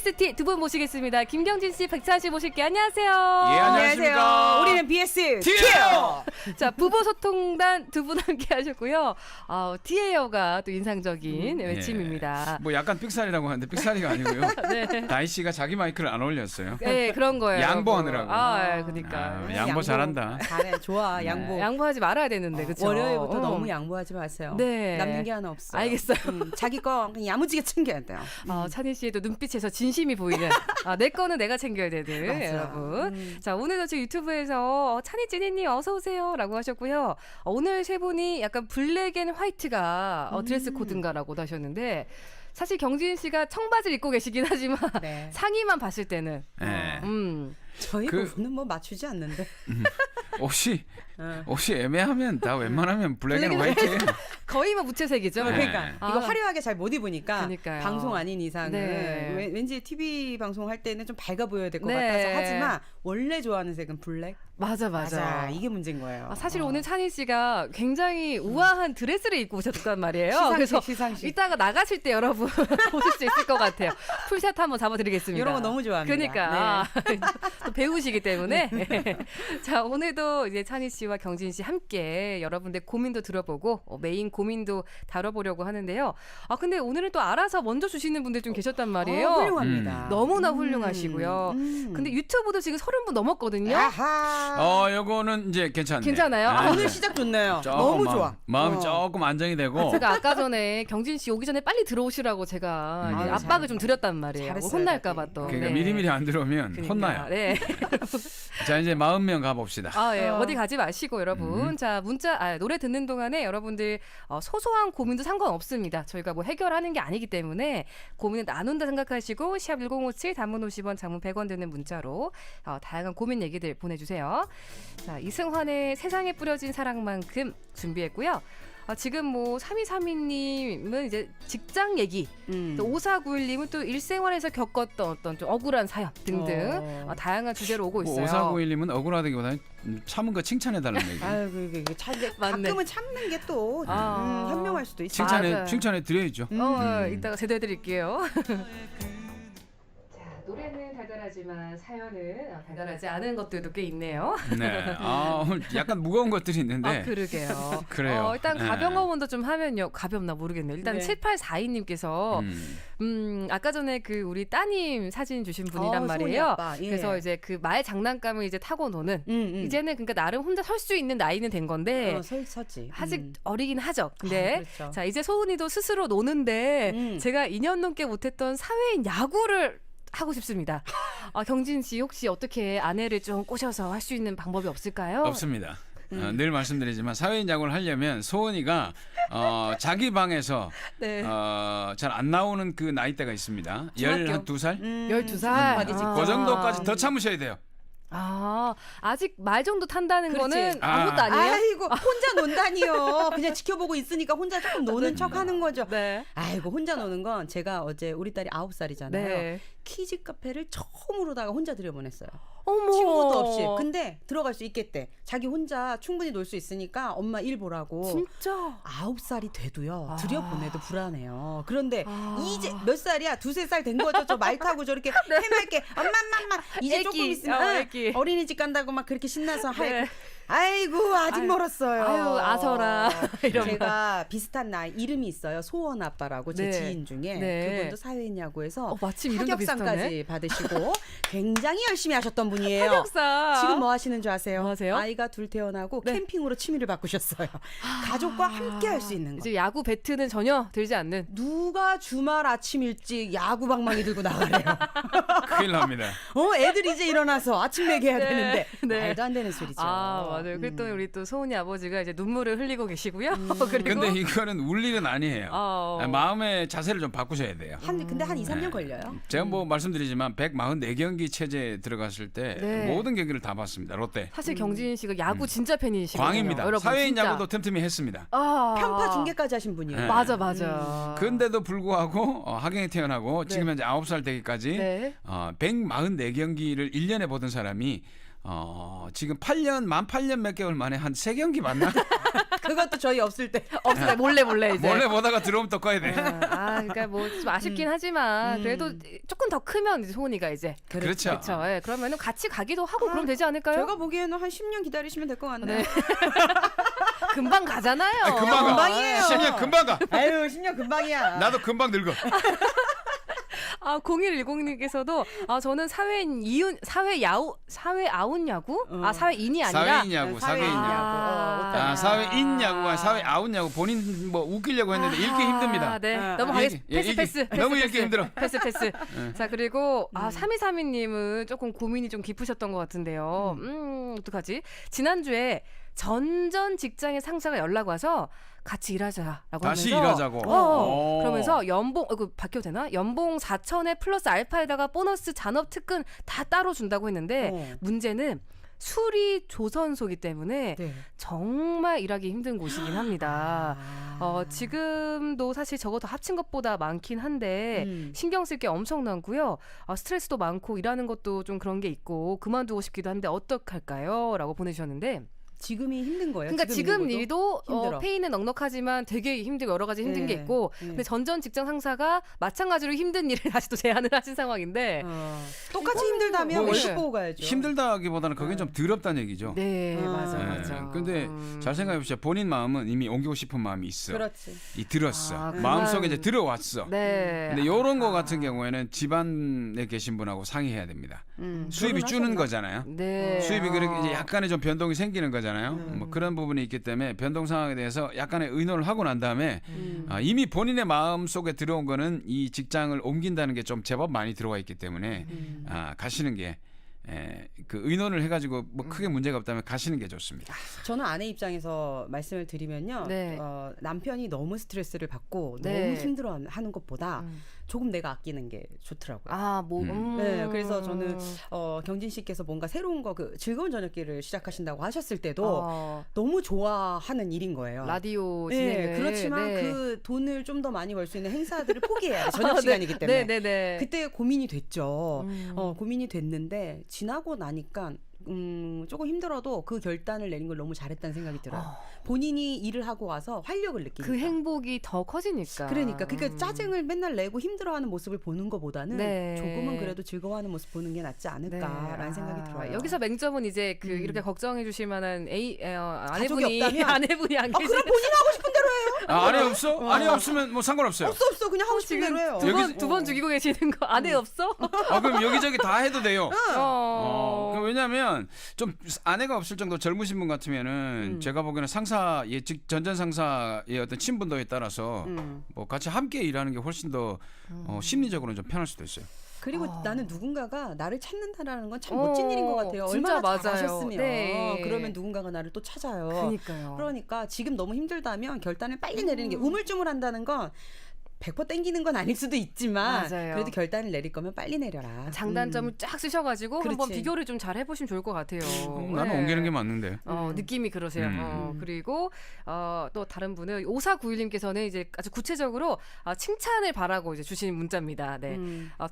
BST 두 분 모시겠습니다. 김경진 씨, 백찬 씨 모실게요. 안녕하세요. 예, 안녕하십니까. 우리는 BS 티에어. 자, 부부 소통단 두 분 함께 하셨고요. 티에어가 또 인상적인 외침입니다. 뭐 약간 삑사리라고 하는데 삑사리가 아니고요. 네. 다희 씨가 자기 마이크를 안 올렸어요. 네, 그런 거예요. 양보하느라고. 그러니까. 양보 잘한다. 잘해, 좋아, 양보. 양보하지 말아야 되는데, 그렇죠? 월요일부터 너무 양보하지 마세요. 네. 남는 게 하나 없어요. 알겠어요. 자기 거 그냥 야무지게 챙겨야 돼요. 찬희 씨의 또 눈빛에서 진심이 보이는 내 거는 내가 챙겨야 되는 맞아. 여러분. 자, 오늘도 저 유튜브에서 찬희 찐이님 어서 오세요라고 하셨고요. 오늘 세 분이 약간 블랙 앤 화이트가 드레스 코드인가라고도 하셨는데 사실 경진 씨가 청바지를 입고 계시긴 하지만 네. 상의만 봤을 때는 네. 저희 부부는 뭐 맞추지 않는데. 옷이 애매하면 다 웬만하면 블랙 앤 화이트예요. 거의 뭐 무채색이죠. 네. 그러니까 이거 화려하게 잘 못 입으니까 그러니까요. 방송 아닌 이상은 네. 왠지 TV 방송할 때는 좀 밝아 보여야 될 것 네. 같아서 하지만 원래 좋아하는 색은 블랙. 맞아. 이게 문제인 거예요. 사실 오늘 찬희 씨가 굉장히 우아한 드레스를 입고 오셨단 말이에요. 그래서 시상식. 이따가 나가실 때 여러분 보실 수 있을 것 같아요. 풀샷 한번 잡아드리겠습니다. 이런 거 너무 좋아합니다. 그러니까 또 배우시기 때문에 자, 오늘도 이제 찬희 씨와 경진 씨 함께 여러분들 고민도 들어보고 메인 고민도 다뤄보려고 하는데요. 근데 오늘은 또 알아서 먼저 주시는 분들 좀 계셨단 말이에요. 훌륭합니다. 너무나 훌륭하시고요. 근데 유튜브도 지금 30분 넘었거든요. 아하. 요거는 이제 괜찮네요. 괜찮아요? 네. 오늘 시작 좋네요. 조금 너무 좋아. 마음이 조금 안정이 되고. 제가 아까 전에 경진 씨 오기 전에 빨리 들어오시라고 제가 이제 압박을 좀 드렸단 말이에요. 잘했어요, 혼날까봐 또. 그러니까 네. 미리미리 안 들어오면 그러니까, 혼나요. 네. 자, 이제 40명 가봅시다. 어디 가지 마시고 여러분. 자, 노래 듣는 동안에 여러분들 소소한 고민도 상관없습니다. 저희가 뭐 해결하는 게 아니기 때문에 고민을 나눈다 생각하시고 샵 1057 단문 50원 장문 100원 드는 문자로 다양한 고민 얘기들 보내주세요. 자, 이승환의 세상에 뿌려진 사랑만큼 준비했고요. 지금 뭐 3232님은 이제 직장 얘기, 또 5491님은 또 일생활에서 겪었던 어떤 좀 억울한 사연 등등 다양한 주제로 오고 있어요. 5491님은 억울하다기보다는 참은 거 칭찬해달라는 얘기. 아유, 맞네. 가끔은 참는 게 또 현명할 수도 있어. 맞아요. 칭찬해 드려야죠. 이따가 제대로 해드릴게요. 자, 노래는 달달하지만 사연은 달달하지 않은 것들도 꽤 있네요. 네. 오늘 약간 무거운 것들이 있는데. 그러게요. 그래요. 일단 네. 가벼운 거 먼저 좀 하면요. 가볍나 모르겠네요. 일단 네. 7842님께서 아까 전에 그 우리 따님 사진 주신 분이란 소은이 말이에요. 아빠, 예. 그래서 이제 그 말 장난감을 이제 타고 노는 이제는 그러니까 나름 혼자 설 수 있는 나이는 된 건데 서지. 아직 어리긴 하죠. 근데 그렇죠. 자, 이제 소은이도 스스로 노는데 제가 2년 넘게 못했던 사회인 야구를 하고 싶습니다. 경진 씨 혹시 어떻게 아내를 좀 꼬셔서 할 수 있는 방법이 없을까요? 없습니다. 늘 말씀드리지만 사회인 야구를 하려면 소은이가 자기 방에서 네. 잘 안 나오는 그 나이대가 있습니다. 중학교. 12살? 12살. 그 정도까지 더 참으셔야 돼요. 아직 말 정도 탄다는 그렇지. 거는 아무것도 아니에요? 아이고, 혼자 논다니요. 그냥 지켜보고 있으니까 혼자 조금 노는 척 하는 거죠. 네. 아이고, 혼자 노는 건 제가 어제 우리 딸이 9살이잖아요. 네. 키즈 카페를 처음으로다가 혼자 들여보냈어요. 어머. 친구도 없이. 근데 들어갈 수 있겠대. 자기 혼자 충분히 놀 수 있으니까 엄마 일 보라고. 진짜? 9살이 돼도요. 들여보내도 불안해요. 그런데 이제 몇 살이야? 2-3살 된 거죠. 저 말 타고 저렇게 해맑게 엄마 이제 애기. 조금 있으면 애기. 어린이집 간다고 막 그렇게 신나서 네. 아이고 아직 멀었어요. 아유, 아서라. 이러면. 제가 비슷한 나이 이름이 있어요. 소원 아빠라고 제 네. 지인 중에 네. 그분도 사회인 야구에서 마침 이름도 타격상까지 받으시고 굉장히 열심히 하셨던 분이에요. 타격사. 지금 뭐 하시는 줄 아세요? 뭐 하세요? 아이가 둘 태어나고 네. 캠핑으로 취미를 바꾸셨어요. 가족과 함께 할 수 있는 거. 이제 야구 배트는 전혀 들지 않는. 누가 주말 아침 일찍 야구 방망이 들고 나가래요. 큰일 납니다. 애들 이제 일어나서 아침 먹여야 네. 되는데 네. 말도 안 되는 소리죠. 맞아요. 그랬더니 우리 또 소은이 아버지가 이제 눈물을 흘리고 계시고요. 그리고 근데 이거는 울 일은 아니에요. 마음의 자세를 좀 바꾸셔야 돼요. 근데 한 2-3년 걸려요. 제가 뭐 말씀드리지만 144경기 체제에 들어갔을 때 네. 모든 경기를 다 봤습니다. 롯데. 사실 경진 씨가 야구 진짜 팬이시거든요. 광입니다. 여러분, 사회인 진짜. 야구도 틈틈이 했습니다. 편파 중계까지 하신 분이에요. 네. 맞아. 근데도 불구하고 하경에 태어나고 네. 지금 현재 9살 되기까지 네. 144경기를 1년에 보던 사람이 지금 8년 몇 개월 만에 한 3경기 봤나? 그것도 저희 없을 때. 없어요. 몰래 이제. 몰래 보다가 들어오면 또 꺼야 돼. 그러니까 뭐 좀 아쉽긴 하지만 그래도 조금 더 크면 이제 소은이가 이제 그렇죠. 그렇죠. 예, 그러면은 같이 가기도 하고 그럼 되지 않을까요? 제가 보기에는 한 10년 기다리시면 될 것 같네요. 네. 금방 가잖아요. 금방 가. 금방이에요. 10년 금방 가. 아유 10년 금방이야. 나도 금방 늙어. 0110님께서도 저는 사회 아웃 야구? 사회인이 아니라 사회인 야구, 사회인 사회인 야구. 아. 사회인 야구와 사회 아웃 야구 본인 뭐 웃기려고 했는데 읽기 힘듭니다. 네. 아, 넘어가겠습니다. 읽기, 패스. 너무 읽기 힘들어. 패스. 자, 그리고 3232님은 조금 고민이 좀 깊으셨던 것 같은데요. 어떡하지? 지난주에 전 직장의 상사가 연락 와서 같이 일하자라고 다시 하면서 일하자고. 그러면서 연봉 이거 바뀌어도 되나? 연봉 4천에 플러스 알파에다가 보너스 잔업 특근 다 따로 준다고 했는데 문제는 수리 조선소기 때문에 네. 정말 일하기 힘든 곳이긴 합니다. 지금도 사실 적어도 합친 것보다 많긴 한데 신경 쓸 게 엄청나고요. 스트레스도 많고 일하는 것도 좀 그런 게 있고 그만두고 싶기도 한데 어떡할까요? 라고 보내주셨는데 지금이 힘든 거예요. 그러니까 지금 있는 일도 힘들어. 페이는 넉넉하지만 되게 힘들고 여러 가지 힘든 게 네, 있고 네. 근데 전 직장 상사가 마찬가지로 힘든 일을 다시 또 제안을 하신 상황인데 똑같이 힘들다면 뭐 월급 보고 가야죠. 힘들다기보다는 그게 좀 더럽다는 얘기죠. 네 맞아. 근데 잘 생각해 보세요. 본인 마음은 이미 옮기고 싶은 마음이 있어. 그렇지. 들었어. 그만. 마음속에 이제 들어왔어. 네. 근데 이런 거 같은 경우에는 집안에 계신 분하고 상의해야 됩니다. 수입이 주는 거잖아요. 네. 수입이 그렇게 이제 약간의 좀 변동이 생기는 거잖아요. 뭐 그런 부분이 있기 때문에 변동 상황에 대해서 약간의 의논을 하고 난 다음에 이미 본인의 마음 속에 들어온 거는 이 직장을 옮긴다는 게 좀 제법 많이 들어와 있기 때문에 가시는 게 그 의논을 해가지고 뭐 크게 문제가 없다면 가시는 게 좋습니다. 저는 아내 입장에서 말씀을 드리면요. 네. 남편이 너무 스트레스를 받고 네. 너무 힘들어하는 것보다 조금 내가 아끼는 게 좋더라고요. 네, 그래서 저는 경진 씨께서 뭔가 새로운 거 그 즐거운 저녁길을 시작하신다고 하셨을 때도 너무 좋아하는 일인 거예요. 라디오 진행을 네, 그렇지만 네. 그 돈을 좀 더 많이 벌 수 있는 행사들을 포기해야 돼. 저녁 시간이기 때문에. 네. 그때 고민이 됐죠. 고민이 됐는데 지나고 나니까 조금 힘들어도 그 결단을 내린 걸 너무 잘했다는 생각이 들어요. 본인이 일을 하고 와서 활력을 느끼니까. 그 행복이 더 커지니까. 그러니까 짜증을 맨날 내고 힘들어하는 모습을 보는 것보다는 네. 조금은 그래도 즐거워하는 모습 보는 게 낫지 않을까라는 생각이 들어요. 여기서 맹점은 이제 그 이렇게 걱정해 주실 만한 가족이 없다면? 아내분이 안 계시. 그럼 본인 하고 싶은 대로 해요. 아내 없어? 아내 없으면 뭐 상관없어요. 없어 그냥 하고 싶은 대로 해요. 두 번 죽이고 계시는 거 아내 없어? 그럼 여기저기 다 해도 돼요. 왜냐하면 좀 아내가 없을 정도 젊으신 분 같으면은 제가 보기에는 상사 전전 상사의 어떤 친분도에 따라서 뭐 같이 함께 일하는 게 훨씬 더 심리적으로는 좀 편할 수도 있어요. 그리고 나는 누군가가 나를 찾는다라는 건 참 멋진 일인 것 같아요. 진짜 얼마나 맞아요. 잘하셨으면 네. 그러면 누군가가 나를 또 찾아요. 그러니까요. 그러니까 지금 너무 힘들다면 결단을 빨리 내리는 게 우물쭈물한다는 건 100% 땡기는 건 아닐 수도 있지만 맞아요. 그래도 결단을 내릴 거면 빨리 내려라. 장단점을 쫙 쓰셔가지고 한번 그렇지. 비교를 좀 잘 해보시면 좋을 것 같아요. 나는 네. 옮기는 게 맞는데. 느낌이 그러세요. 그리고 또 다른 분은 5491님께서는 이제 아주 구체적으로 칭찬을 바라고 이제 주신 문자입니다. 네.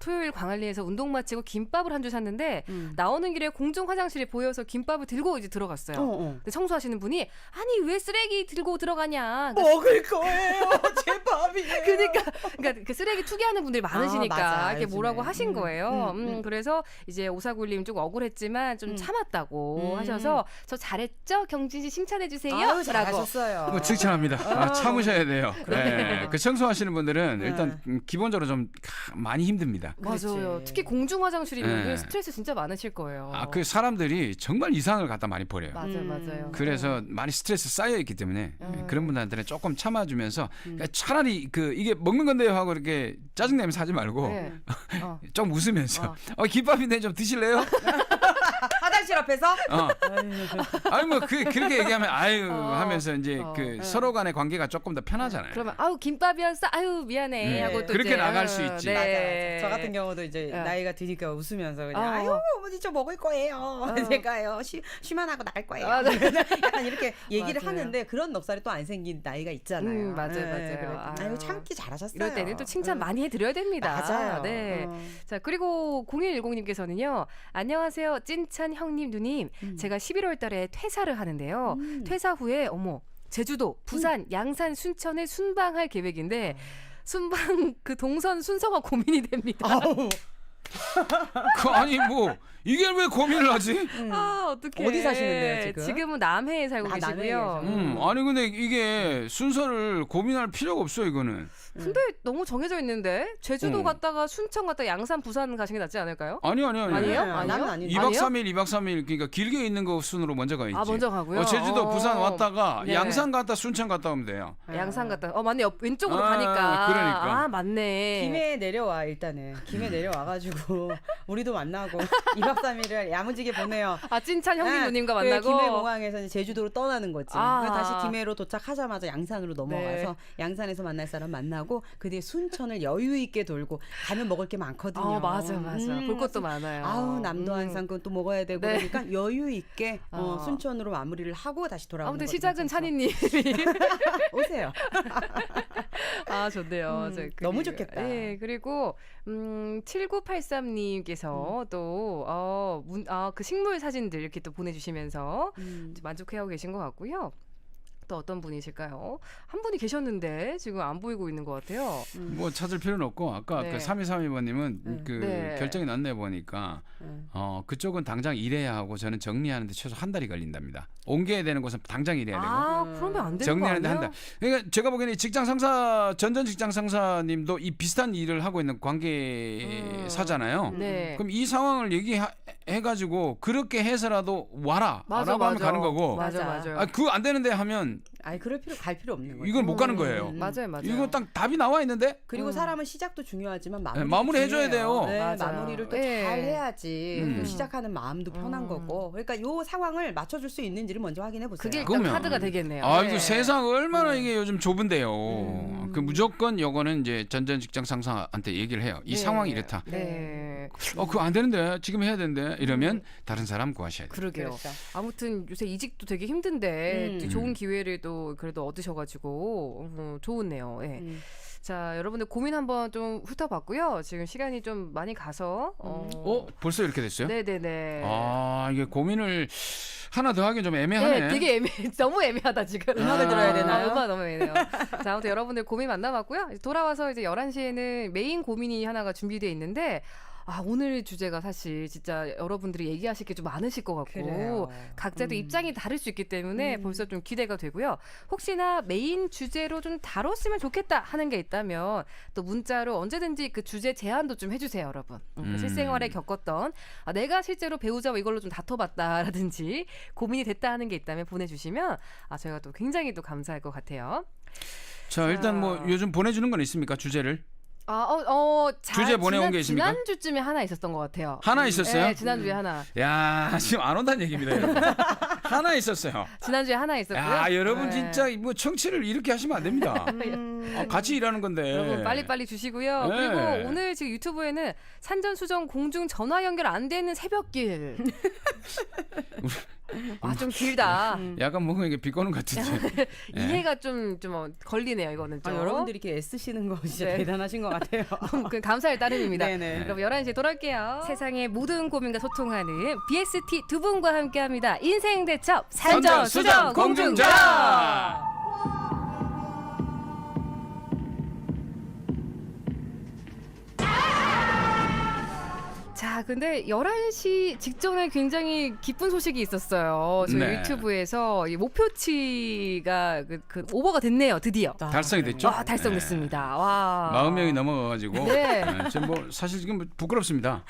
토요일 광안리에서 운동 마치고 김밥을 한 줄 샀는데 나오는 길에 공중 화장실이 보여서 김밥을 들고 이제 들어갔어요. 근데 청소하시는 분이 아니 왜 쓰레기 들고 들어가냐. 먹을 거예요. 제 밥이에요. 그러니까 그 쓰레기 투기하는 분들이 많으시니까 맞아, 이렇게 요즘에. 뭐라고 하신 거예요. 그래서 이제 5491님 좀 억울했지만 좀 참았다고 하셔서 저 잘했죠? 경진 씨 칭찬해 주세요. 아유, 라고. 잘하셨어요. 뭐 칭찬합니다. 참으셔야 돼요. 네. 그 청소하시는 분들은 일단 기본적으로 좀 많이 힘듭니다. 맞아요. 그렇지. 특히 공중 화장실이면 네. 스트레스 진짜 많으실 거예요. 그 사람들이 정말 이상을 갖다 많이 버려요. 맞아요. 그래서 많이 스트레스 쌓여 있기 때문에 그런 분들한테는 조금 참아주면서 그러니까 차라리 이게 먹는 건데요 하고 이렇게 짜증내면서 하지 말고 네. 좀 웃으면서 김밥인데 좀 드실래요? 화장실 앞에서 아니 뭐 그렇게 얘기하면 아유 하면서 이제 서로 간의 관계가 조금 더 편하잖아요. 그러면 아우 김밥이었어. 아유 미안해. 하고 또 그렇게 이제, 나갈 수 있지. 네. 맞아. 저 같은 경우도 이제 나이가 드니까 웃으면서 그냥 아유 어머니 저 먹을 거예요. 제가요 쉬만 하고 나갈 거예요. 약간 이렇게 얘기를 맞아요. 하는데 그런 넉살이 또 안 생긴 나이가 있잖아요. 맞아요. 그래. 아유 참기 잘하셨어요. 이럴 때는 또 칭찬 많이 해드려야 됩니다. 맞아요. 네. 자 그리고 0110님께서는요. 안녕하세요. 찐찬 형님 짱님 누님 제가 11월 달에 퇴사를 하는데요. 퇴사 후에 제주도, 부산, 양산, 순천에 순방할 계획인데 순방 그 동선 순서가 고민이 됩니다. 아니 뭐 이게 왜 고민을 하지? 어떡해. 어디 사시는데요, 지금? 지금은 남해에 살고 계시고요. 아니 근데 이게 순서를 고민할 필요가 없어요, 이거는. 근데 너무 정해져 있는데 제주도 갔다가 순천 갔다가 양산, 부산 가시는 게 낫지 않을까요? 아니요. 아니에요? 나는 아니에요. 2박 3일, 2박 3일 그러니까 길게 있는 거 순으로 먼저 가야지. 먼저 가고요. 제주도, 부산 왔다가 네. 양산 갔다 순천 갔다 오면 돼요. 양산 갔다. 맞네. 왼쪽으로 가니까. 그러니까. 맞네. 김해 내려와 일단은. 김해 내려와가지고 우리도 만나고 2박 3일을 야무지게 보내요. 찐찬 형님 누님과 그 만나고. 김해 공항에서 이제 제주도로 떠나는 거지. 그래서 다시 김해로 도착하자마자 양산으로 넘어가서 네. 양산에서 만날 사람 만나고 그 뒤에 순천을 여유 있게 돌고 가면 먹을 게 많거든요. 맞아. 볼 것도 많아요. 남도 한상 또 먹어야 되고 네. 그러니까 여유 있게 순천으로 마무리를 하고 다시 돌아오는 아무튼 것도 시작은 괜찮죠. 찬이님. 오세요. 좋네요. 너무 좋겠다. 예, 그리고 7983님께서 또 그 식물 사진들 이렇게 또 보내주시면서 만족해하고 계신 것 같고요. 또 어떤 분이실까요? 한 분이 계셨는데 지금 안 보이고 있는 것 같아요. 뭐 찾을 필요는 없고 아까 네. 그 3232번님은 네. 결정이 났네 보니까 그쪽은 당장 일해야 하고 저는 정리하는데 최소 한 달이 걸린답니다. 옮겨야 되는 곳은 당장 일해야 되고 그러면 안 되는 거 정리하는데 아니에요? 한 달. 그러니까 제가 보기에는 이 직장 상사 전 직장 상사님도 이 비슷한 일을 하고 있는 관계사잖아요. 네. 그럼 이 상황을 얘기해가지고 그렇게 해서라도 와라. 라고 하면 가는 거고. 맞아요. 그거 안 되는데 하면 갈 필요 없는 거죠. 이건 못 가는 거예요. 맞아요. 이거 딱 답이 나와 있는데 그리고 사람은 시작도 중요하지만 마무리 해줘야 돼요. 네, 맞아요. 마무리를 또 네. 잘 해야지 또 시작하는 마음도 편한 거고. 그러니까 요 상황을 맞춰줄 수 있는지를 먼저 확인해 보세요. 그게 일단 그러면. 카드가 되겠네요. 이거 세상 얼마나 이게 요즘 좁은데요. 그 무조건 요거는 이제 전 직장 상사한테 얘기를 해요. 이 상황이 이렇다. 네. 그거 안 되는데 지금 해야 되는데 이러면 다른 사람 구하셔야 돼요. 그러게요. 그렇죠. 아무튼 요새 이직도 되게 힘든데 좋은 기회를 또 그래도 얻으셔가지고 좋네요. 예. 자, 여러분들 고민 한번 좀 훑어봤고요. 지금 시간이 좀 많이 가서 벌써 이렇게 됐어요? 네네네. 이게 고민을 하나 더 하긴 좀 애매하네. 네, 되게 너무 애매하다 지금. 음악을 들어야 되나요? 음악 너무 애매해요. 자, 아무튼 여러분들 고민 만나봤고요. 돌아와서 이제 11시에는 메인 고민이 하나가 준비되어 있는데 오늘 주제가 사실 진짜 여러분들이 얘기하실 게 좀 많으실 것 같고 그래요. 각자도 입장이 다를 수 있기 때문에 벌써 좀 기대가 되고요. 혹시나 메인 주제로 좀 다뤘으면 좋겠다 하는 게 있다면 또 문자로 언제든지 그 주제 제안도 좀 해주세요, 여러분. 실생활에 겪었던 내가 실제로 배우자와 이걸로 좀 다퉈봤다라든지 고민이 됐다 하는 게 있다면 보내주시면 저희가 또 굉장히 또 감사할 것 같아요. 자, 일단 뭐 요즘 보내주는 건 있습니까? 주제를? 주제 보내온 게 있습니까? 지난주쯤에 하나 있었던 것 같아요. 하나 있었어요? 네, 지난주에 하나. 야, 지금 안 온다는 얘기입니다, 여러분. 하나 있었어요. 지난주에 하나 있었고요. 여러분 네. 진짜 뭐 청취를 이렇게 하시면 안 됩니다. 같이 일하는 건데. 여러분 빨리빨리 주시고요. 네. 그리고 오늘 지금 유튜브에는 산전수전 공중 전화 연결 안 되는 새벽길. 좀 길다. 약간 뭔가 이게 비꼬는 것 같은데. 이해가 좀 걸리네요, 이거는 좀. 여러분들이 이렇게 애쓰시는 거 진짜 네. 대단하신 것 같아요. 그 감사할 따름입니다. 네네. 여러분 11시에 돌아올게요. 세상의 모든 고민과 소통하는 BST 두 분과 함께합니다. 인생 대첩 산전수전 공중전. 자, 근데 11시 직전에 굉장히 기쁜 소식이 있었어요. 저희 네. 유튜브에서 이 목표치가 그 오버가 됐네요, 드디어. 달성이 됐죠? 달성됐습니다. 와. 40명이 넘어가가지고. 네. 지금 뭐 사실 지금 부끄럽습니다.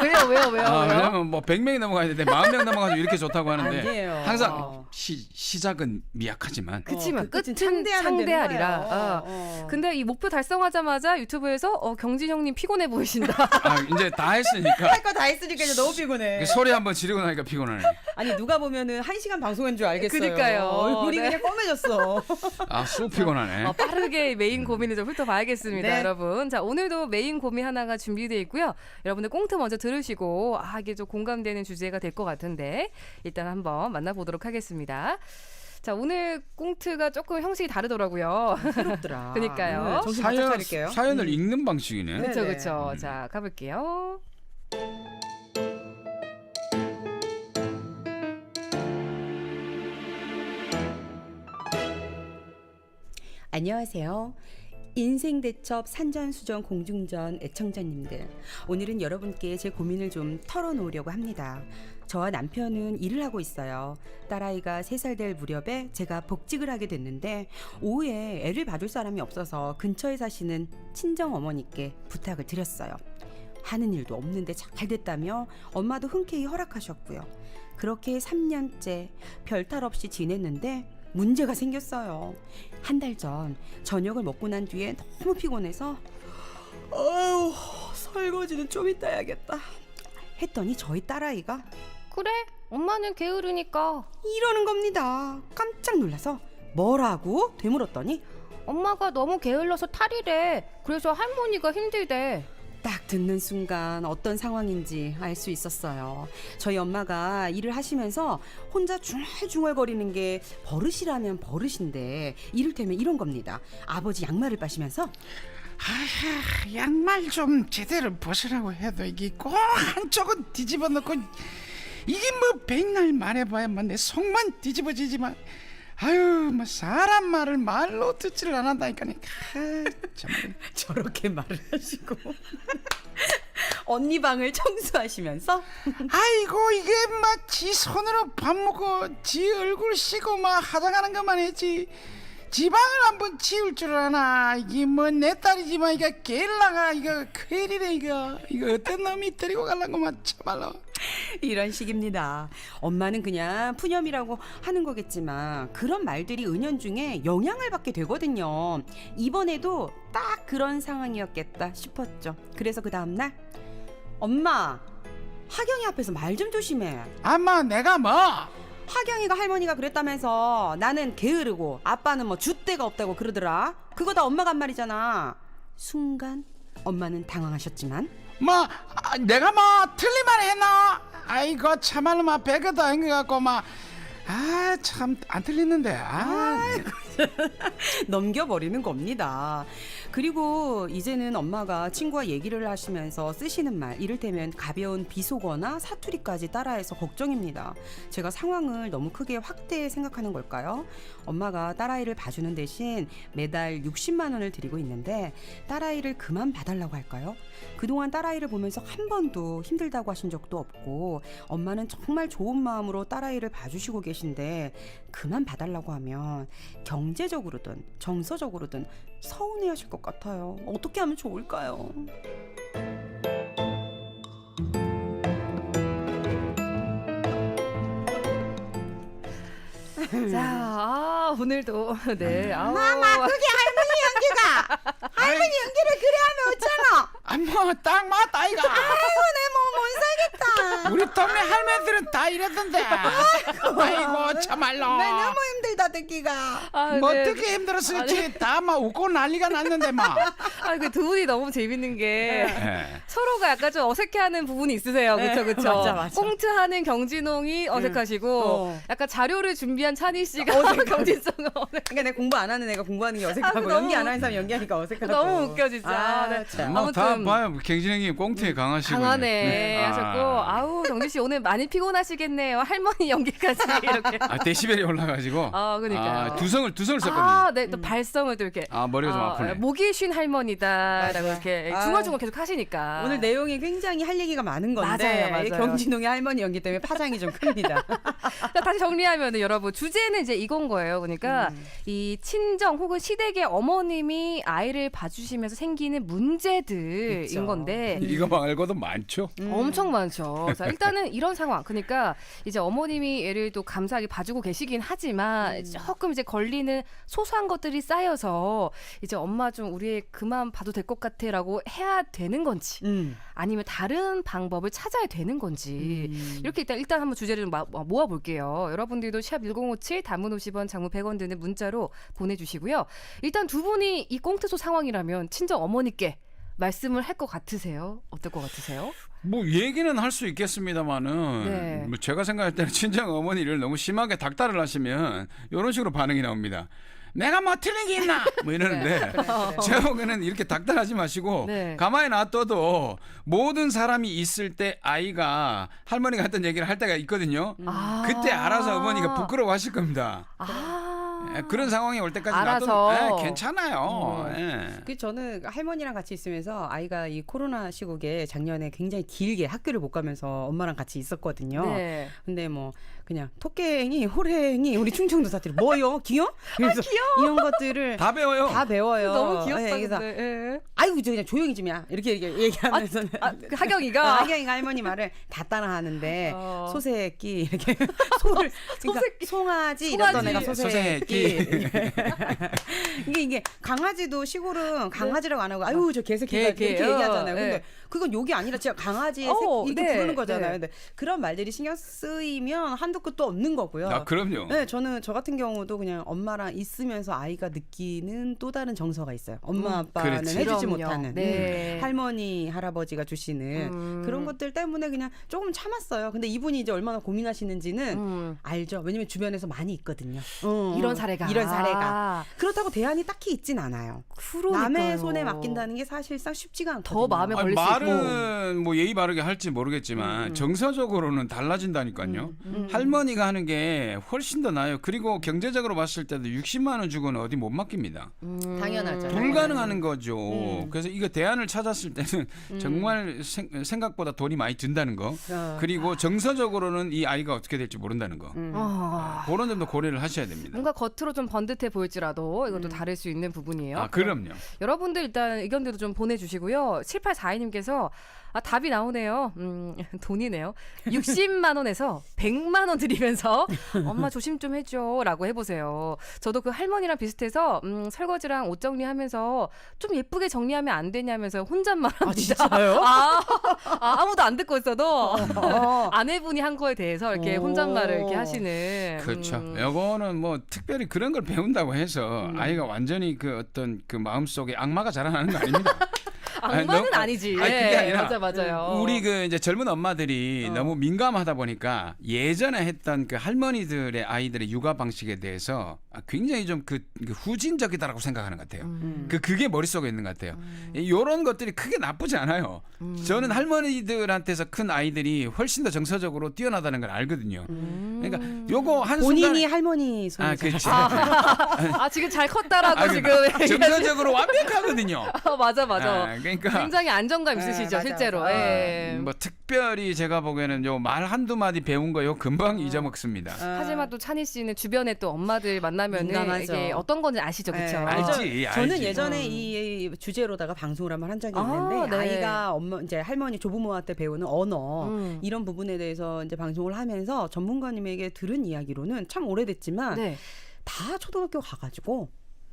왜요? 왜냐면 뭐 100명이 넘어가야 되는데 40명 넘어가지고 이렇게 좋다고 하는데 아니에요. 항상 시작은 미약하지만 그치만 그 끝은 끝은 상대하리라. 거예요. 근데 이 목표 달성하자마자 유튜브에서 경진 형님 피곤해 보이신다. 이제 다 했으니까 할 거 다 했으니까 이제 너무 피곤해. 소리 한번 지르고 나니까 피곤하네. 아니 누가 보면은 1시간 방송한 줄 알겠어요. 그러니까요. 얼굴이 네. 그냥 검해졌어. 쑥 피곤하네. 빠르게 메인 고민을 좀 훑어봐야겠습니다, 네. 여러분. 자, 오늘도 메인 고민 하나가 준비되어 있고요. 여러분들 꽁트 먼저 들으시고 이게 좀 공감되는 주제가 될 것 같은데 일단 한번 만나보도록 하겠습니다. 자, 오늘 꽁트가 조금 형식이 다르더라고요. 새롭더라. 그러니까요. 정신 바짝 차릴게요. 사연을 읽는 방식이네. 네. 그렇죠. 자, 가볼게요. 안녕하세요. 인생대첩 산전수전 공중전 애청자님들, 오늘은 여러분께 제 고민을 좀 털어놓으려고 합니다. 저와 남편은 일을 하고 있어요. 딸아이가 3살 될 무렵에 제가 복직을 하게 됐는데 오후에 애를 봐줄 사람이 없어서 근처에 사시는 친정어머니께 부탁을 드렸어요. 하는 일도 없는데 잘 됐다며 엄마도 흔쾌히 허락하셨고요. 그렇게 3년째 별탈 없이 지냈는데 문제가 생겼어요. 한 달 전 저녁을 먹고 난 뒤에 너무 피곤해서 아유, 설거지는 좀 이따 해야겠다 했더니 저희 딸아이가 그래? 엄마는 게으르니까. 이러는 겁니다. 깜짝 놀라서 뭐라고? 되물었더니 엄마가 너무 게을러서 탈이래. 그래서 할머니가 힘들대. 딱 듣는 순간 어떤 상황인지 알 수 있었어요. 저희 엄마가 일을 하시면서 혼자 중얼중얼거리는 게 버릇이라면 버릇인데 이를테면 이런 겁니다. 아버지 양말을 빠시면서 아휴, 양말 좀 제대로 벗으라고 해도 이게 꼭 한쪽은 뒤집어 놓고 이게 뭐 백날 말해봐야 뭐 내 속만 뒤집어지지만 아유 뭐 사람 말을 말로 듣지를 않았다니까. 정말. 저렇게 말을 하시고 언니 방을 청소하시면서 아이고 이게 막 지 손으로 밥 먹고 지 얼굴 씻고 막 화장하는 것만 했지 지 방을 한번 치울 줄 아나. 이게 뭐 내 딸이지만 이거 게을라가 이거 큰일이네. 이거 어떤 놈이 데리고 가려고 막 참말로. 이런 식입니다. 엄마는 그냥 푸념이라고 하는 거겠지만 그런 말들이 은연중에 영향을 받게 되거든요. 이번에도 딱 그런 상황이었겠다 싶었죠. 그래서 그 다음날 엄마, 하경이 앞에서 말 좀 조심해. 아마 내가 뭐 하경이가 할머니가 그랬다면서 나는 게으르고 아빠는 뭐 줏대가 없다고 그러더라. 그거 다 엄마가 한 말이잖아. 순간 엄마는 당황하셨지만 내가 뭐 틀린 말 했나? 아이고 참말로 막 배가 아닌 것 같고 참 안 틀리는데 넘겨버리는 겁니다. 그리고 이제는 엄마가 친구와 얘기를 하시면서 쓰시는 말, 이를테면 가벼운 비속어나 사투리까지 따라해서 걱정입니다. 제가 상황을 너무 크게 확대 생각하는 걸까요? 엄마가 딸아이를 봐주는 대신 매달 60만 원을 드리고 있는데 딸아이를 그만 봐달라고 할까요? 그동안 딸아이를 보면서 한 번도 힘들다고 하신 적도 없고 엄마는 정말 좋은 마음으로 딸아이를 봐주시고 계신데 그만 봐달라고 하면 경제적으로든 정서적으로든 서운해하실 것 같아요. 어떻게 하면 좋을까요? 자, 오늘도 네. 마마 그게 할머니 연기가 할머니 연기를 그래 하면 어쩌노? 딱 맞다 아이가. 아이고 내 몸 못 살겠다. 우리 동네 할매들은 다 이랬던데. 아이고 참말로. 내 너무 힘들다 듣기가. 뭐 네. 어떻게 힘들었을지 다 막 웃고 난리가 났는데 막. 그 두 분이 너무 재밌는 게 네. 서로가 약간 좀 어색해하는 부분이 있으세요. 그렇죠, 그렇죠. 맞아. 꽁트하는 경진홍이 어색하시고 약간 자료를 준비한 찬희 씨가 경진성은 어색. 그러니까 내가 공부 안 하는 애가 공부하는 게 어색하고 너무 연기 안 하는 사람 연기하니까 어색하고. 너무 웃겨 진짜. 네. 참. 다 아무튼 봐요. 갱진행이 꽁트에 강하시고. 강하네 하셨고 아우 정진 씨 오늘 많이 피곤하시겠네요. 할머니 연기까지 이렇게. 데시벨이 올라가지고. 그러니까요. 두성을 썼거든요. 네, 또 발성을 또 이렇게. 머리가 좀 아프네. 목이 쉰 할머니다라고 맞아요. 이렇게 아. 중얼중얼 계속 하시니까. 오늘 내용이 굉장히 할 얘기가 많은 건데 맞아요. 경진홍의 할머니 연기 때문에 파장이 좀 큽니다. 자, 다시 정리하면 여러분 주제는 이제 이건 거예요. 그러니까 이 친정 혹은 시댁의 어머님이 아이를 봐주시면서 생기는 문제들인 그쵸. 건데 이거 말고도 많죠. 엄청 많죠. 자, 일단은 이런 상황. 그러니까 이제 어머님이 애를 또 감사하게 봐주고 계시긴 하지만 조금 이제 걸리는 소소한 것들이 쌓여서 이제 엄마 좀 우리 애 그만 봐도 될 것 같아라고 해야 되는 건지 아니면 다른 방법을 찾아야 되는 건지 이렇게 일단 한번 주제를 좀 모아볼게요. 여러분들도 샵1057 단문 50원 장문 100원 드는 문자로 보내주시고요. 일단 두 분이 이 꽁트소 상황이라면 친정 어머니께 말씀을 할 것 같으세요? 어떨 것 같으세요? 뭐 얘기는 할 수 있겠습니다만은 네. 뭐 제가 생각할 때는 친정 어머니를 너무 심하게 닥달을 하시면 이런 식으로 반응이 나옵니다. 내가 뭐 틀린 게 있나? 뭐 이러는데 제가 보기에는 이렇게 닥달하지 마시고 네. 가만히 놔둬도 모든 사람이 있을 때 아이가 할머니가 했던 얘기를 할 때가 있거든요. 그때 알아서 어머니가 부끄러워하실 겁니다. 그런 상황이 올 때까지 알아서. 놔둬도 괜찮아요. 그 저는 할머니랑 같이 있으면서 아이가 이 코로나 시국에 작년에 굉장히 길게 학교를 못 가면서 엄마랑 같이 있었거든요. 네. 근데 뭐 그냥 토깽이, 호랭이, 우리 충청도 사투리 뭐요? 귀여? 그래서 이런 것들을 다 배워요. 다 배워요. 너무 귀엽다. 네, 그래서 근데. 예. 아이고 저 그냥 조용히 좀야 이렇게 얘기하면서는 그 하경이가 하경이가 할머니 말을 다 따라하는데 어. 소새끼 이렇게 소를 그러니까 소새끼. 송아지 이랬던 송아지. 애가 소새끼 소새끼. 이게 강아지도 시골은 강아지라고 안 하고 아유 저 개새끼가 개, 이렇게 얘기하잖아요. 근데 네. 그건 욕이 아니라 진짜 강아지의 이렇게 네, 부르는 거잖아요. 네. 근데 그런 말들이 신경 쓰이면 한두 끝도 없는 거고요. 아, 그럼요. 네, 저는 저 같은 경우도 그냥 엄마랑 있으면서 아이가 느끼는 또 다른 정서가 있어요. 엄마 아빠는 그렇지. 해주지 그럼요. 못하는 네. 할머니 할아버지가 주시는 그런 것들 때문에 그냥 조금 참았어요. 근데 이분이 이제 얼마나 고민하시는지는 알죠. 왜냐면 주변에서 많이 있거든요. 이런 사례가. 이런 사례가 그렇다고 대안이 딱히 있진 않아요. 그러니까요. 남의 손에 맡긴다는 게 사실상 쉽지가 않거든요. 더 마음에 걸릴 수 말은 뭐 예의 바르게 할지 모르겠지만 정서적으로는 달라진다니까요. 할머니가 하는 게 훨씬 더 나아요. 그리고 경제적으로 봤을 때도 60만 원 주고는 어디 못 맡깁니다. 당연하죠. 불가능한 거죠. 그래서 이거 대안을 찾았을 때는 정말 생각보다 돈이 많이 든다는 거. 그리고 정서적으로는 이 아이가 어떻게 될지 모른다는 거. 그런 점도 고려를 하셔야 됩니다. 뭔가 겉으로 좀 번듯해 보일지라도 이것도 다를 수 있는 부분이에요. 아, 그럼요. 여러분들 일단 의견들도 좀 보내주시고요. 7842님께서 답이 나오네요. 돈이네요. 60만 원에서 100만 원 드리면서 엄마 조심 좀 해줘라고 해보세요. 저도 그 할머니랑 비슷해서 설거지랑 옷 정리하면서 좀 예쁘게 정리하면 안 되냐면서 혼잣말 합니다. 진짜요? 아무도 안 듣고 있어도 아내분이 한 거에 대해서 이렇게 혼잣말을 이렇게 하시는. 그렇죠. 요거는 뭐 특별히 그런 걸 배운다고 해서 아이가 완전히 그 어떤 그 마음속에 악마가 자라나는 거 아닙니다. 악마는 아니지. 아니, 그게 아니라 맞아요. 우리 그 이제 젊은 엄마들이 너무 민감하다 보니까 예전에 했던 그 할머니들의 아이들의 육아 방식에 대해서 굉장히 좀 그 후진적이다라고 생각하는 것 같아요. 그게 머릿속에 있는 것 같아요. 이런 것들이 크게 나쁘지 않아요. 저는 할머니들한테서 큰 아이들이 훨씬 더 정서적으로 뛰어나다는 걸 알거든요. 그러니까 요거 한 본인이 순간 할머니 손에 그렇지. 지금 잘 컸다라고 아, 지금 정서적으로 완벽하거든요. 맞아. 그러니까 굉장히 안정감 있으시죠, 맞아, 실제로. 맞아. 예. 뭐 특별히 제가 보기에는 요 말 한두 마디 배운 거 요 금방 잊어먹습니다. 하지만 또 찬희 씨는 주변에 또 엄마들 만나면은 민감하죠. 이게 어떤 건지 아시죠, 그렇죠? 네, 알지. 저는 예전에 이 주제로다가 방송을 한번 한 적이 있는데 네. 아이가 엄마 이제 할머니 조부모한테 배우는 언어 이런 부분에 대해서 이제 방송을 하면서 전문가님에게 들은 이야기로는 참 오래됐지만 네. 다 초등학교 가가지고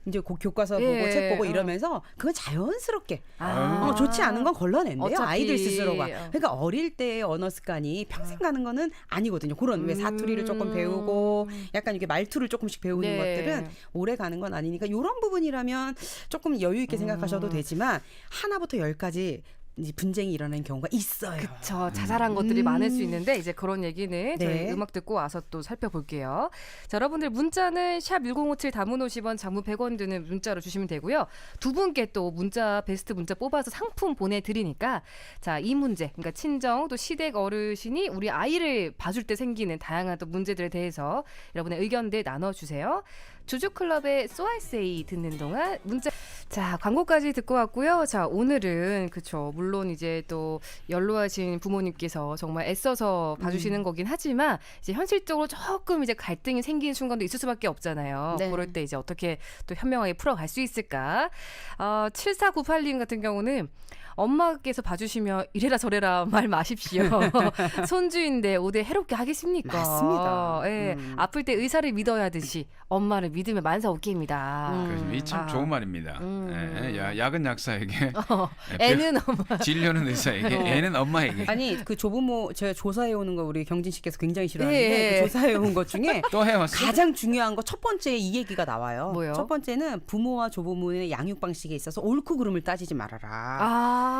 이제 교과서 예, 보고 책 보고 이러면서 그건 자연스럽게 아. 좋지 않은 건 걸러낸대요. 어차피. 아이들 스스로가. 그러니까 어릴 때 언어 습관이 평생 가는 거는 아니거든요. 그런 왜 사투리를 조금 배우고 약간 이렇게 말투를 조금씩 배우는 네. 것들은 오래 가는 건 아니니까 이런 부분이라면 조금 여유 있게 생각하셔도 되지만 하나부터 열까지 이제 분쟁이 일어나는 경우가 있어요. 그렇죠. 자잘한 것들이 많을 수 있는데 이제 그런 얘기는 저희 네. 음악 듣고 와서 또 살펴볼게요. 자, 여러분들 문자는 샵 1057 단문 50원, 장문 100원 드는 문자로 주시면 되고요. 두 분께 또 문자 베스트 문자 뽑아서 상품 보내드리니까 자, 이 문제 그러니까 친정 또 시댁 어르신이 우리 아이를 봐줄 때 생기는 다양한 또 문제들에 대해서 여러분의 의견들 나눠주세요. 주주클럽의 소알세이 듣는 동안 문자 자 광고까지 듣고 왔고요. 자 오늘은 그쵸 물론 이제 또 연로하신 부모님께서 정말 애써서 봐주시는 거긴 하지만 이제 현실적으로 조금 이제 갈등이 생기는 순간도 있을 수밖에 없잖아요. 네. 그럴 때 이제 어떻게 또 현명하게 풀어갈 수 있을까? 7498님 같은 경우는 엄마께서 봐주시면 이래라 저래라 말 마십시오. 손주인데 어디 해롭게 하겠습니까? 맞습니다. 예, 아플 때 의사를 믿어야 하듯이 엄마를 믿으면 만사 없기입니다. 이참 좋은 말입니다. 약은 약사에게, 애는 엄마. 진료는 의사에게, 애는 엄마에게. 아니 그 조부모 제가 조사해 오는 거 우리 경진 씨께서 굉장히 싫어하는데 예. 그 조사해 온 것 중에 또 해왔어? 가장 중요한 거 첫 번째 이 얘기가 나와요. 뭐요? 첫 번째는 부모와 조부모의 양육 방식에 있어서 옳고 그름을 따지지 말아라.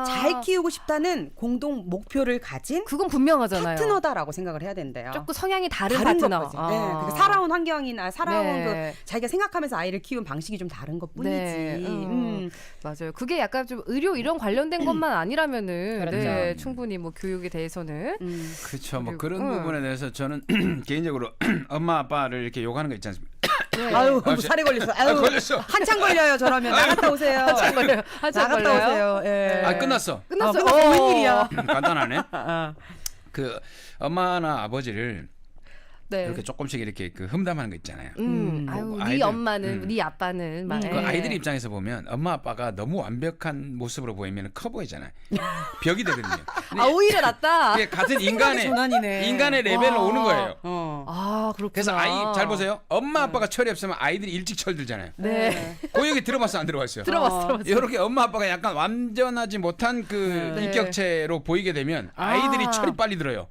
잘 키우고 싶다는 공동 목표를 가진 그건 분명하잖아요. 파트너다라고 생각을 해야 된대요. 조금 성향이 다른 다른 파트너. 것까지. 네, 그러니까 살아온 환경이나 살아온 네. 그 자기가 생각하면서 아이를 키운 방식이 좀 다른 것뿐이지. 네. 맞아요. 그게 약간 좀 의료 이런 관련된 것만 아니라면은 그렇죠. 네, 충분히 뭐 교육에 대해서는 그렇죠. 뭐 그리고, 그런 부분에 대해서 저는 개인적으로 엄마 아빠를 이렇게 욕하는 거 있지 않습니까? 네. 아유, 혹시- 살이 걸렸어. 아유, 걸렸어. 한참 걸려요. 저러면 나갔다 오세요. 한참 걸려요. 한참 나갔다 걸려요. 오세요. 예. 아 끝났어. 끝났어요. 끝났어. 웬일이야. 간단하네. 아, 그 엄마나 아버지를 네. 이렇게 조금씩 이렇게 그 험담하는 거 있잖아요. 아유, 뭐 네 아이들, 엄마는, 네 아빠는 막. 그 예. 아이들 입장에서 보면 엄마 아빠가 너무 완벽한 모습으로 보이면 커 보이잖아요. 벽이 되거든요. 아, 오히려 낫다. 이게 같은 인간의 전환이네. 인간의 레벨로 오는 거예요. 아, 그렇구나. 그래서 아이 잘 보세요. 엄마 아빠가 철이 없으면 아이들이 일찍 철들잖아요. 네. 그 얘기 들어봤어 안 들어봤어요? 들어봤어. 이렇게 엄마 아빠가 약간 완전하지 못한 그 네. 인격체로 보이게 되면 아이들이 철이 빨리 들어요.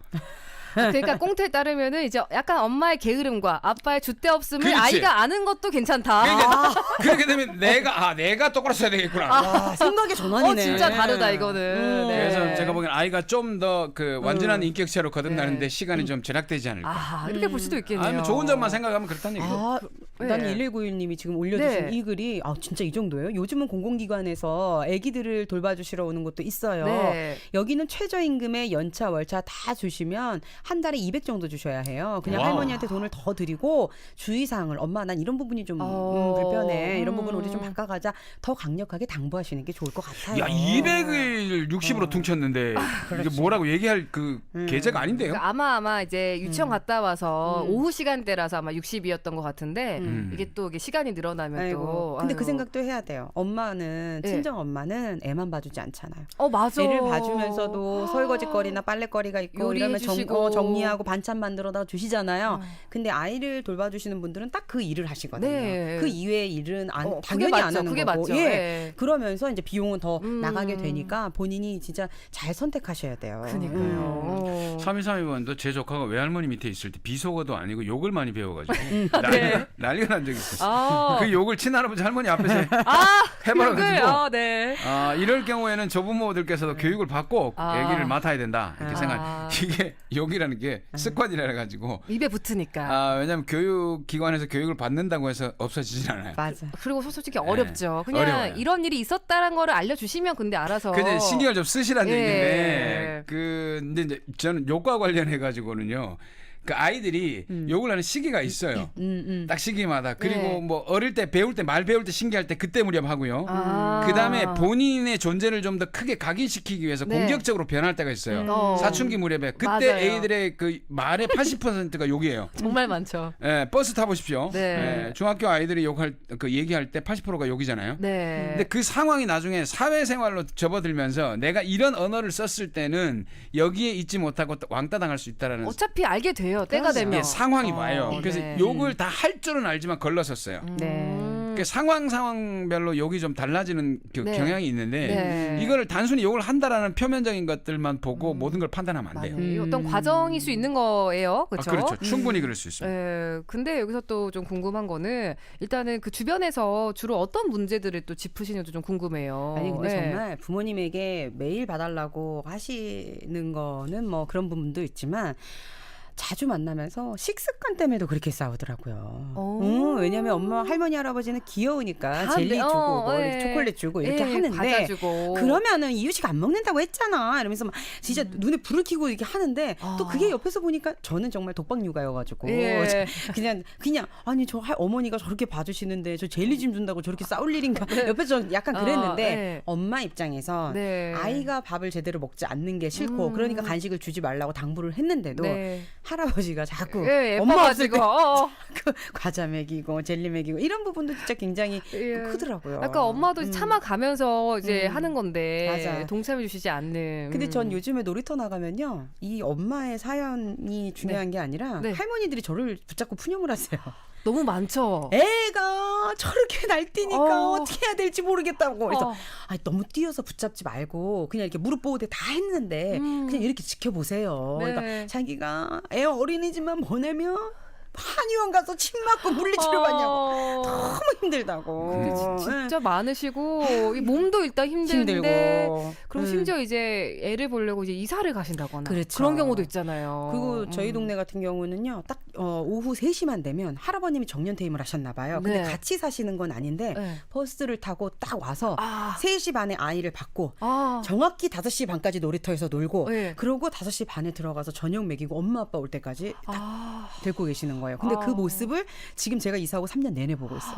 그러니까 꽁트에 따르면은 이제 약간 엄마의 게으름과 아빠의 줏대 없음을 그렇지. 아이가 아는 것도 괜찮다. 그러니까 그렇게 되면 내가 똑바로 써야 되겠구나. 아, 생각의 전환이네. 진짜 다르다 이거는. 네. 그래서 제가 보기엔 아이가 좀 더 그 완전한 인격체로 거듭나는데 시간이 좀 절약되지 않을까. 아, 이렇게 볼 수도 있겠네요. 아니면 좋은 점만 생각하면 그렇다는 얘기죠. 아, 네. 난 1191님이 지금 올려주신 네. 이 글이 진짜 이 정도예요? 요즘은 공공기관에서 아기들을 돌봐주시러 오는 것도 있어요. 네. 여기는 최저임금에 연차 월차 다 주시면 한 달에 200 정도 주셔야 해요. 그냥 와. 할머니한테 돈을 더 드리고 주의사항을 엄마 난 이런 부분이 좀 불편해. 이런 부분 우리 좀 바꿔가자. 더 강력하게 당부하시는 게 좋을 것 같아요. 야 200을 60으로 퉁쳤는데 이게 뭐라고 얘기할 그 계제가 아닌데요? 그러니까 아마 이제 유치원 갔다 와서 오후 시간대라서 아마 60이었던 것 같은데 이게 또 이게 시간이 늘어나면 아이고. 또. 근데 그 아유. 생각도 해야 돼요. 엄마는 네. 친정 엄마는 애만 봐주지 않잖아요. 맞아. 애를 봐주면서도 설거지거리나 빨래거리가 있고 요리해 이러면 주시고. 정리하고 반찬 만들어다 주시잖아요. 근데 아이를 돌봐주시는 분들은 딱 그 일을 하시거든요. 네. 그 이외의 일은 그게 당연히 맞죠. 안 하는 그게 거고. 맞죠. 예. 예. 그러면서 이제 비용은 더 나가게 되니까 본인이 진짜 잘 선택하셔야 돼요. 그러니까요. 3232번도 제 조카가 외할머니 밑에 있을 때 비속어도 아니고 욕을 많이 배워가지고 난리가 난 적이 있었어요. 아. 그 욕을 친할아버지 할머니 앞에서 아, 해버려가지고 네. 이럴 경우에는 조부모들께서도 교육을 받고 얘기를 맡아야 된다 이렇게 생각. 이게 욕이라는 게 습관이라 가지고 입에 붙으니까. 왜냐하면 교육기관에서 교육을 받는다고 해서 없어지진 않아요. 맞아. 그리고 솔직히 어렵죠. 그냥 어려워요. 이런 일이 있었다는 거를 알려주시면 근데 알아서. 근데 신경을 좀 쓰시라는 예. 얘기인데 근데 이제 저는 욕과 관련해 가지고는요. 그 아이들이 욕을 하는 시기가 있어요. 딱 시기마다. 그리고 네. 뭐 어릴 때 배울 때 말 배울 때 신기할 때 그때 무렵 하고요. 아. 그다음에 본인의 존재를 좀 더 크게 각인시키기 위해서 네. 공격적으로 변할 때가 있어요. 사춘기 무렵에 그때 맞아요. 애들의 그 말의 80%가 욕이에요. 정말 많죠. 예, 버스 타보십시오. 네. 예, 중학교 아이들이 욕할 그 얘기할 때 80%가 욕이잖아요. 네. 근데 그 상황이 나중에 사회생활로 접어들면서 내가 이런 언어를 썼을 때는 여기에 있지 못하고 왕따 당할 수 있다라는 어차피 알게 돼요. 때가 되면. 예, 상황이 와요. 그래서 네. 욕을 다 할 줄은 알지만 걸렀었어요. 네. 그 상황별로 욕이 좀 달라지는 그 네. 경향이 있는데 네. 이거를 단순히 욕을 한다라는 표면적인 것들만 보고 모든 걸 판단하면 안 돼요. 이 어떤 과정일 수 있는 거예요. 그렇죠? 그렇죠. 충분히 그럴 수 있어요. 예, 근데 여기서 또 좀 궁금한 거는 일단은 그 주변에서 주로 어떤 문제들을 또 짚으시는지 좀 궁금해요. 아니 근데 예. 정말 부모님에게 매일 봐달라고 하시는 거는 뭐 그런 부분도 있지만 자주 만나면서 식습관 때문에도 그렇게 싸우더라고요. 왜냐하면 엄마, 할머니, 할아버지는 귀여우니까 다 젤리 네, 주고 뭐 예. 초콜릿 주고 이렇게 예, 하는데 과자 주고. 그러면은 이유식 안 먹는다고 했잖아. 이러면서 막 진짜 눈에 불을 켜고 이렇게 하는데 또 그게 옆에서 보니까 저는 정말 독박 육아여가지고 예. 그냥 아니 저 어머니가 저렇게 봐주시는데 저 젤리 좀 준다고 저렇게 싸울 일인가 옆에서 좀 약간 그랬는데 네. 엄마 입장에서 네. 아이가 밥을 제대로 먹지 않는 게 싫고 그러니까 간식을 주지 말라고 당부를 했는데도 네. 할아버지가 자꾸 예, 엄마 없을 때 예뻐가지고. 그 과자 먹이고 젤리 먹이고 이런 부분도 진짜 굉장히 예. 크더라고요. 약간 엄마도 참아가면서 이제 하는 건데 맞아. 동참해 주시지 않는. 근데 전 요즘에 놀이터 나가면요 이 엄마의 사연이 중요한 게 아니라 네. 할머니들이 저를 붙잡고 푸념을 하세요. 너무 많죠. 애가 저렇게 날뛰니까 어떻게 해야 될지 모르겠다고. 그래서 아니, 너무 뛰어서 붙잡지 말고 그냥 이렇게 무릎 보호대 다 했는데 그냥 이렇게 지켜보세요. 네. 그러니까 자기가 애 어린이집만 보내면 한의원 가서 침 맞고 물리치료 받냐고. 너무 힘들다고. 근데 네. 진짜 많으시고 이 몸도 일단 힘든데 힘들고. 그리고 심지어 이제 애를 보려고 이제 이사를 가신다거나 그렇죠. 그런 경우도 있잖아요. 그리고 저희 동네 같은 경우는요 딱 오후 3시만 되면 할아버님이 정년퇴임을 하셨나 봐요. 근데 네. 같이 사시는 건 아닌데 네. 버스를 타고 딱 와서 3시 반에 아이를 받고 아. 정확히 5시 반까지 놀이터에서 놀고 네. 그러고 5시 반에 들어가서 저녁 먹이고 엄마 아빠 올 때까지 딱 데리고 계시는 거예요. 근데 그 모습을 지금 제가 이사하고 3년 내내 보고 있어요.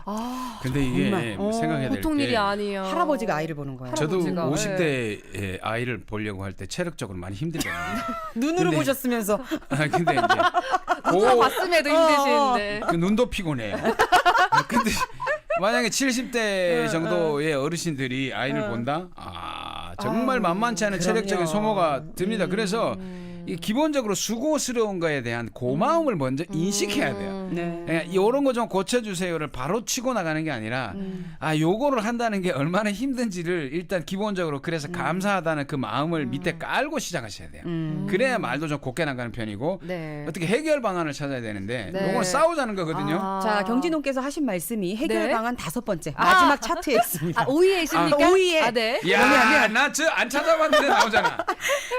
근데 이게 정말. 생각해야 될 보통 게 일이 아니에요. 할아버지가 아이를 보는 거예요. 저도 할아버지가, 50대에 아이를 보려고 할 때 체력적으로 많이 힘들거든요. 눈으로 근데- 보셨으면서 근데 이제 누가 봤음에도 힘드신데. 그 눈도 피곤해요. 근데 만약에 70대 정도의 어르신들이 아이를 본다? 정말 만만치 않은 체력적인 그럼요. 소모가 듭니다. 그래서 이 기본적으로 수고스러운 거에 대한 고마움을 먼저 인식해야 돼요. 네. 이런 거 좀 고쳐주세요를 바로 치고 나가는 게 아니라 요거를 한다는 게 얼마나 힘든지를 일단 기본적으로 그래서 감사하다는 그 마음을 밑에 깔고 시작하셔야 돼요. 그래야 말도 좀 곱게 나가는 편이고 네. 어떻게 해결 방안을 찾아야 되는데 네. 요건 싸우자는 거거든요. 자, 경진홍께서 하신 말씀이 해결 네. 방안 5번째 마지막 차트에 있습니다. 5위에 있습니까? 5위에 네. 야, 나 저 안 찾아봤는데 나오잖아.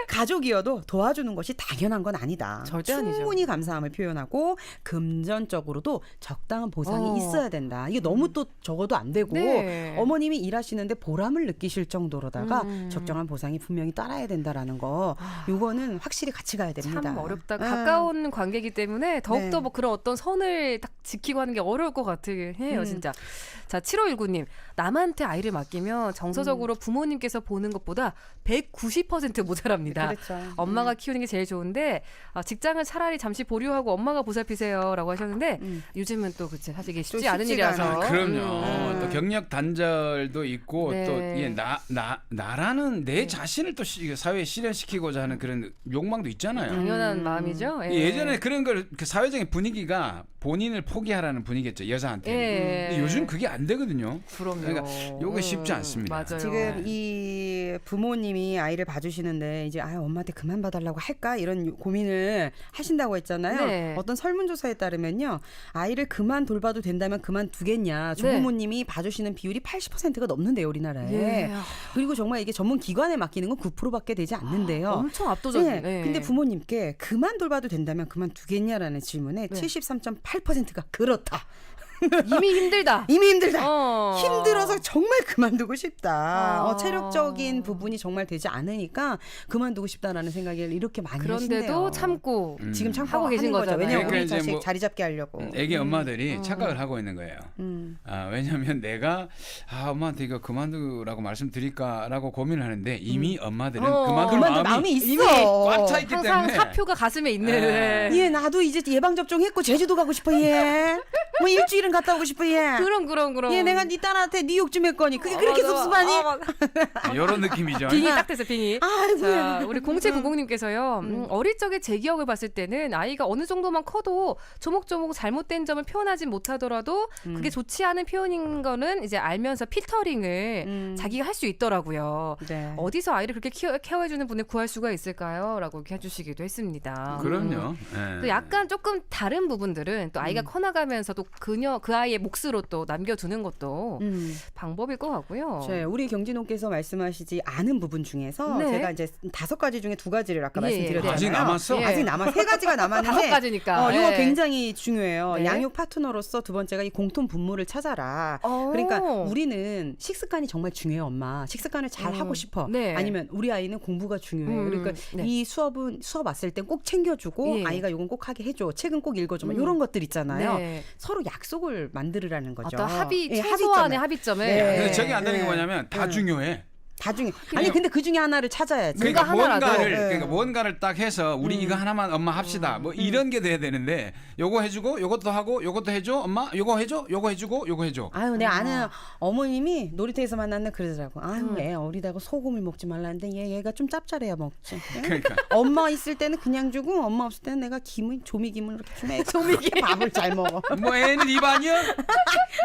가족이어도 도와주는 것이 당연한 건 아니다. 절대 아니죠. 충분히 감사함을 표현하고 금전적으로도 적당한 보상이 있어야 된다. 이게 너무 또 적어도 안 되고 네. 어머님이 일하시는데 보람을 느끼실 정도로다가 적정한 보상이 분명히 따라야 된다라는 거. 요거는 확실히 같이 가야 됩니다. 참 어렵다. 가까운 관계이기 때문에 더욱더 네. 뭐 그런 어떤 선을 딱 지키고 하는 게 어려울 것 같긴 해요, 진짜. 자, 7519님. 남한테 아이를 맡기면 정서적으로 부모님께서 보는 것보다 190% 모자랍니다. 그렇죠. 엄마가 키우는 게 제일 좋은데 직장을 차라리 잠시 보류하고 엄마가 보살피세요라고 하셨는데 요즘은 또 그치 사실 이게 쉽지 또 않은 쉽지가 일이라서. 그럼요. 또 경력 단절도 있고 네. 또 이게 나라는 내 자신을 또 사회에 실현시키고자 하는 그런 욕망도 있잖아요. 당연한 마음이죠. 예. 예전에 그런 걸 그 사회적인 분위기가 본인을 포기하라는 분위기였죠, 여자한테. 예. 근데 요즘 그게 안 되거든요. 그럼요. 그러니까 요게 쉽지 않습니다. 맞아요. 지금 이 부모님이 아이를 봐주시는데 이제 엄마한테 그만 봐달라고 할까 이런 고민을 하신다고 했잖아요. 네. 어떤 설문조사에 따르면요, 아이를 그만 돌봐도 된다면 그만 두겠냐. 조부모님이 봐주시는 비율이 80%가 넘는데요, 우리나라에. 예. 그리고 정말 이게 전문 기관에 맡기는 건 9%밖에 되지 않는데요. 엄청 압도적이네. 네. 근데 부모님께 그만 돌봐도 된다면 그만 두겠냐라는 질문에 73.8%가 그렇다. 이미 힘들다. 이미 힘들다. 어. 힘들어서 정말 그만두고 싶다. 아. 체력적인 부분이 정말 되지 않으니까 그만두고 싶다라는 생각을 이렇게 많이 그런데도 하신대요. 참고 지금 참고 하고 계신 하는 거죠. 거잖아요. 왜냐면 우리 그러니까 이제 자식 뭐 자리 잡게 하려고. 애기 엄마들이 착각을 하고 있는 거예요. 왜냐하면 내가 엄마한테 이거 그만두라고 말씀드릴까라고 고민을 하는데 이미 엄마들은 그만둘 그만둘 마음이 마음이 있어. 이미 꽉 차 있기 항상 때문에 사표가 가슴에 있는. 얘 나도 이제 예방 접종했고 제주도 가고 싶어 얘. 뭐 일주일은 갔다 오고 싶어 얘. 그럼. 얘 내가 네 딸한테 네 욕 좀 했거니 그게 그렇게 맞아. 섭섭하니? 이런 느낌이죠. 빙이 딱 됐어, 빙이. 아이고. 자, 우리 0790님께서요. 어릴 적에 제 기억을 봤을 때는 아이가 어느 정도만 커도 조목조목 잘못된 점을 표현하지 못하더라도 그게 좋지 않은 표현인 거는 이제 알면서 필터링을 자기가 할 수 있더라고요. 네. 어디서 아이를 그렇게 케어해주는 분을 구할 수가 있을까요? 라고 이렇게 해주시기도 했습니다. 그럼요. 또 약간 조금 다른 부분들은 또 아이가 커나가면서도 그 아이의 몫으로 또 남겨두는 것도 방법일 것 같고요. 우리 경진호께서 말씀하시지 않은 부분 중에서 네. 제가 이제 5가지 중에 2가지를 아까 예, 말씀드렸잖아요. 아직 남았어? 예. 아직 남아 3가지가 남았는데 5가지니까. 이거 예. 굉장히 중요해요. 네. 양육 파트너로서 2번째가 이 공통 분모를 찾아라. 그러니까 우리는 식습관이 정말 중요해요, 엄마. 식습관을 잘 하고 싶어. 네. 아니면 우리 아이는 공부가 중요해. 그러니까 네. 이 수업 왔을 땐 꼭 챙겨주고 예. 아이가 이건 꼭 하게 해줘. 책은 꼭 읽어줘. 이런 것들 있잖아요. 네. 서로 약속을 만들으라는 거죠. 어떤 예, 최소한의 합의점을. 네. 근데 저게 안 되는 게 네. 뭐냐면 다 중요해. 다 중에 아니 근데 그 중에 하나를 찾아야지. 그러니까 하나라도. 그러니까 뭔가를 딱 해서 우리 이거 하나만 엄마 합시다. 뭐 이런 게 돼야 되는데 요거 해주고 요것도 하고 요것도 해줘 엄마 요거 해줘 요거 해주고 요거 해줘. 아유 내 아는 어머님이 놀이터에서 만났는데 그러더라고. 아유 애 어리다고 소금을 먹지 말라는데 얘가 좀 짭짤해야 먹지. 그러니까 엄마 있을 때는 그냥 주고 엄마 없을 때는 내가 조미김을 이렇게 주면 조미김 밥을 잘 먹어. 뭐 애는 입안이야?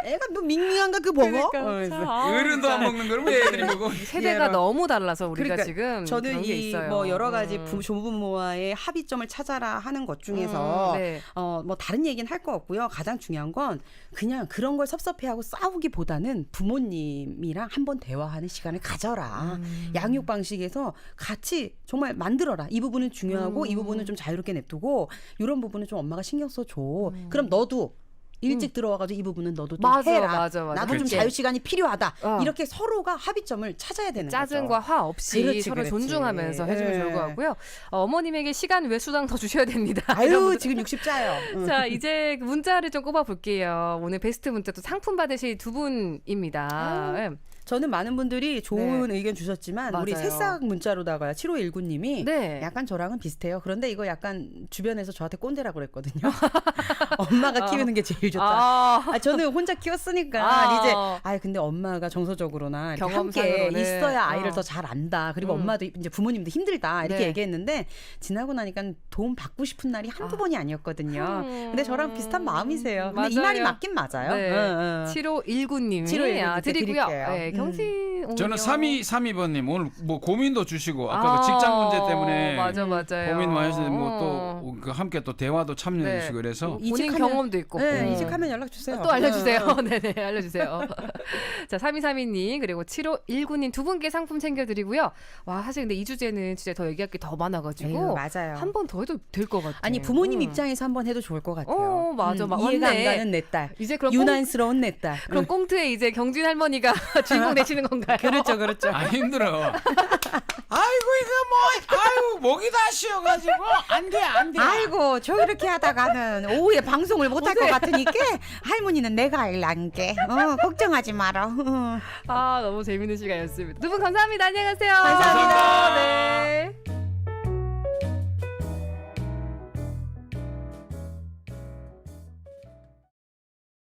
애가 뭐 밍밍한가 그 먹어. 그러니까. 그래서 아, 어른도 안 먹는 걸 왜 애들이 먹어? 세대가 얘랑. 너무 달라서 우리가 그러니까 지금 저는 그런 게 이 있어요. 뭐 여러 가지 조부모와의 합의점을 찾아라 하는 것 중에서 네. 뭐 다른 얘기는 할 거 없고요. 가장 중요한 건 그냥 그런 걸 섭섭해하고 싸우기보다는 부모님이랑 한번 대화하는 시간을 가져라. 양육 방식에서 같이 정말 만들어라. 이 부분은 중요하고 이 부분은 좀 자유롭게 냅두고 이런 부분은 좀 엄마가 신경 써줘. 그럼 너도 일찍 들어와가지고 이 부분은 너도 좀 맞아, 해라. 맞아. 나도 좀 그렇지. 자유 시간이 필요하다. 어. 이렇게 서로가 합의점을 찾아야 되는 짜증과 거죠. 화 없이 그렇지, 서로 그렇지. 존중하면서 해주면 예. 좋을 것 같고요. 어머님에게 시간 외 수당 더 주셔야 됩니다. 아유 지금 60짜요. 자, 이제 문자를 좀 꼽아볼게요. 오늘 베스트 문자 또 상품 받으실 두 분입니다. 예. 저는 많은 분들이 좋은 의견 주셨지만 우리 맞아요. 새싹 문자로다가 7519님이 네. 약간 저랑은 비슷해요. 그런데 이거 약간 주변에서 저한테 꼰대라고 그랬거든요. 엄마가 키우는 게 제일 좋다. 저는 혼자 키웠으니까 이제 근데 엄마가 정서적으로나 이렇게 함께 경험상으로는. 있어야 아이를 더 잘 안다. 그리고 엄마도 이제 부모님도 힘들다 이렇게 네. 얘기했는데 지나고 나니까 도움 받고 싶은 날이 한두 번이 아니었거든요. 근데 저랑 비슷한 마음이세요. 근데 이 맞아요. 말이 맞긴 맞아요. 네. 응. 7519님이 7519 드리고요. 드릴게요. 네, 경신 저는 3232번님 오늘 뭐 고민도 주시고 아까 아, 그 직장 문제 때문에 맞아요. 고민 많이 하시는데 뭐또 그 함께 또 대화도 참여해 네. 주시고 그래서 본인 이직하면- 경험도 있고. 네, 이직하면 연락 주세요. 또 알려주세요. 네네, 알려주세요. 자, 3232님, 그리고 7519님 두 분께 상품 챙겨드리고요. 와, 사실 근데 이 주제는 진짜 더 얘기할 게 더 많아가지고. 에휴, 맞아요. 한 번 더 해도 될 것 같아요. 아니 부모님 입장에서 한번 해도 좋을 것 같아요. 맞아. 이해가 맞네. 안 가는 내 딸, 이제 그럼 유난스러운 내 딸. 그럼 꽁트에 이제 경진 할머니가 주인공 되시는 건가요? 그렇죠, 그렇죠. 아 힘들어. 아이고 이거 뭐 아이고 목이 다 쉬어가지고 안돼. 아이고 저 이렇게 하다가는 오후에 방송을 못 할 것 같으니까 할머니는 내가 일란게. 걱정하지 마라. 아, 너무 재밌는 시간이었습니다. 두 분 감사합니다. 안녕하세요. 감사합니다. 네.